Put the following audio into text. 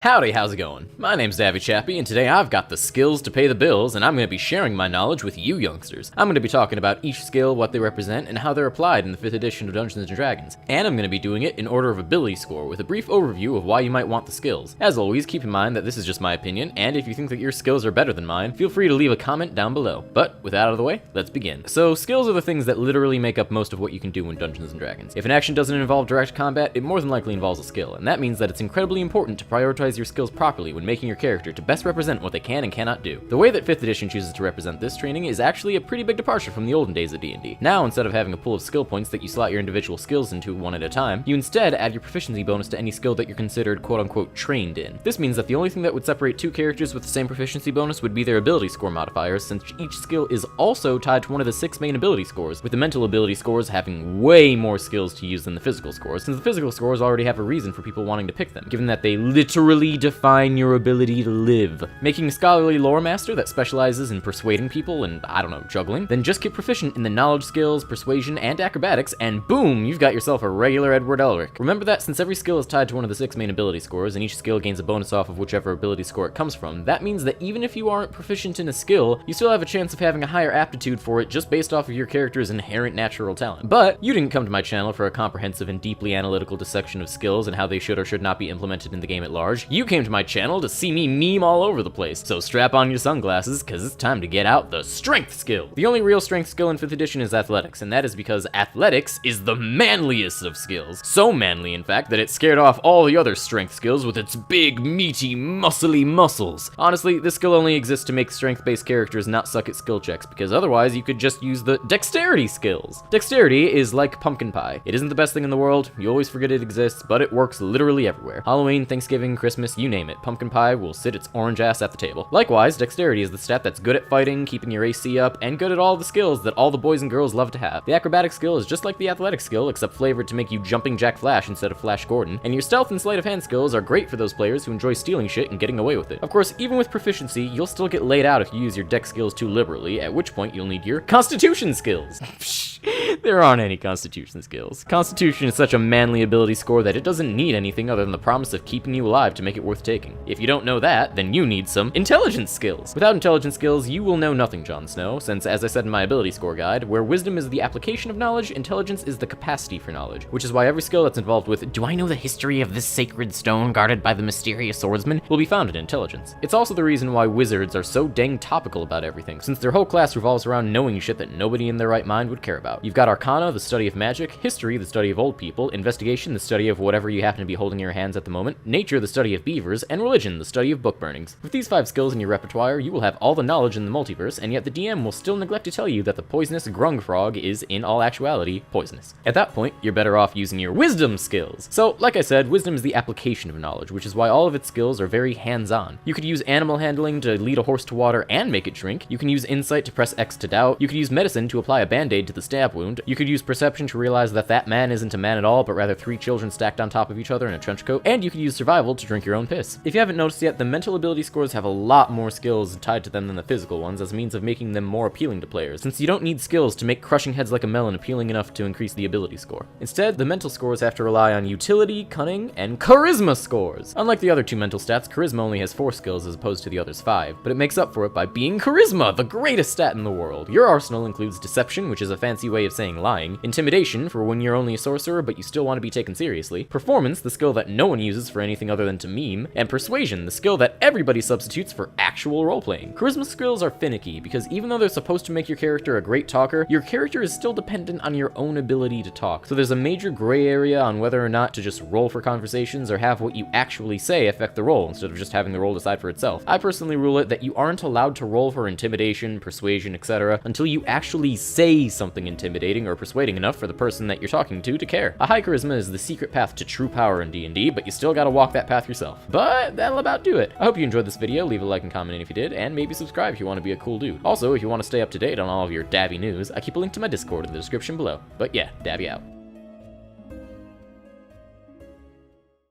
Howdy, how's it going? My name's Davvy Chappy, and today I've got the skills to pay the bills, and I'm going to be sharing my knowledge with you youngsters. I'm going to be talking about each skill, what they represent, and how they're applied in the 5th edition of Dungeons & Dragons. And I'm going to be doing it in order of ability score, with a brief overview of why you might want the skills. As always, keep in mind that this is just my opinion, and if you think that your skills are better than mine, feel free to leave a comment down below. But with that out of the way, let's begin. So, skills are the things that literally make up most of what you can do in Dungeons & Dragons. If an action doesn't involve direct combat, it more than likely involves a skill, and that means that it's incredibly important to prioritize your skills properly when making your character to best represent what they can and cannot do. The way that 5th edition chooses to represent this training is actually a pretty big departure from the olden days of D&D. Now, instead of having a pool of skill points that you slot your individual skills into one at a time, you instead add your proficiency bonus to any skill that you're considered quote-unquote trained in. This means that the only thing that would separate two characters with the same proficiency bonus would be their ability score modifiers, since each skill is also tied to one of the 6 main ability scores, with the mental ability scores having way more skills to use than the physical scores, since the physical scores already have a reason for people wanting to pick them, given that they literally define your ability to live. Making a scholarly lore master that specializes in persuading people and, I don't know, juggling, then just get proficient in the knowledge skills, persuasion, and acrobatics, and boom, you've got yourself a regular Edward Elric. Remember that since every skill is tied to one of the 6 main ability scores, and each skill gains a bonus off of whichever ability score it comes from, that means that even if you aren't proficient in a skill, you still have a chance of having a higher aptitude for it just based off of your character's inherent natural talent. But you didn't come to my channel for a comprehensive and deeply analytical dissection of skills and how they should or should not be implemented in the game at large. You came to my channel to see me meme all over the place. So strap on your sunglasses, cause it's time to get out the strength skill. The only real strength skill in 5th edition is athletics, and that is because athletics is the manliest of skills. So manly, in fact, that it scared off all the other strength skills with its big, meaty, muscly muscles. Honestly, this skill only exists to make strength-based characters not suck at skill checks, because otherwise you could just use the dexterity skills. Dexterity is like pumpkin pie. It isn't the best thing in the world, you always forget it exists, but it works literally everywhere. Halloween, Thanksgiving, Christmas, you name it, pumpkin pie will sit its orange ass at the table. Likewise, dexterity is the stat that's good at fighting, keeping your AC up, and good at all the skills that all the boys and girls love to have. The acrobatic skill is just like the athletic skill, except flavored to make you jumping Jack Flash instead of Flash Gordon, and your stealth and sleight of hand skills are great for those players who enjoy stealing shit and getting away with it. Of course, even with proficiency, you'll still get laid out if you use your dex skills too liberally, at which point you'll need your constitution skills. There aren't any constitution skills. Constitution is such a manly ability score that it doesn't need anything other than the promise of keeping you alive to make it worth taking. If you don't know that, then you need some intelligence skills. Without intelligence skills, you will know nothing, Jon Snow, since, as I said in my ability score guide, where wisdom is the application of knowledge, intelligence is the capacity for knowledge, which is why every skill that's involved with, do I know the history of this sacred stone guarded by the mysterious swordsman, will be found in intelligence. It's also the reason why wizards are so dang topical about everything, since their whole class revolves around knowing shit that nobody in their right mind would care about. You've got Arcana, the study of magic, History, the study of old people, Investigation, the study of whatever you happen to be holding in your hands at the moment, Nature, the study of beavers, and Religion, the study of book burnings. With these 5 skills in your repertoire, you will have all the knowledge in the multiverse, and yet the DM will still neglect to tell you that the poisonous grung frog is, in all actuality, poisonous. At that point, you're better off using your wisdom skills. So, like I said, wisdom is the application of knowledge, which is why all of its skills are very hands-on. You could use animal handling to lead a horse to water and make it drink, you can use insight to press X to doubt, you could use medicine to apply a band-aid to the stab wound, you could use perception to realize that that man isn't a man at all, but rather 3 children stacked on top of each other in a trench coat, and you could use survival to drink your own piss. If you haven't noticed yet, the mental ability scores have a lot more skills tied to them than the physical ones as a means of making them more appealing to players, since you don't need skills to make crushing heads like a melon appealing enough to increase the ability score. Instead, the mental scores have to rely on utility, cunning, and charisma scores. Unlike the other 2 mental stats, charisma only has 4 skills as opposed to the others 5, but it makes up for it by being charisma, the greatest stat in the world. Your arsenal includes deception, which is a fancy way of saying lying, intimidation, for when you're only a sorcerer but you still want to be taken seriously, performance, the skill that no one uses for anything other than to meme, and persuasion, the skill that everybody substitutes for actual roleplaying. Charisma skills are finicky, because even though they're supposed to make your character a great talker, your character is still dependent on your own ability to talk, so there's a major gray area on whether or not to just roll for conversations or have what you actually say affect the roll, instead of just having the roll decide for itself. I personally rule it that you aren't allowed to roll for intimidation, persuasion, etc. until you actually say something intimidating or persuading enough for the person that you're talking to care. A high charisma is the secret path to true power in D&D, but you still gotta walk that path yourself. But that'll about do it. I hope you enjoyed this video, leave a like and comment if you did, and maybe subscribe if you want to be a cool dude. Also, if you want to stay up to date on all of your Davvy news, I keep a link to my Discord in the description below. But yeah, Davvy out.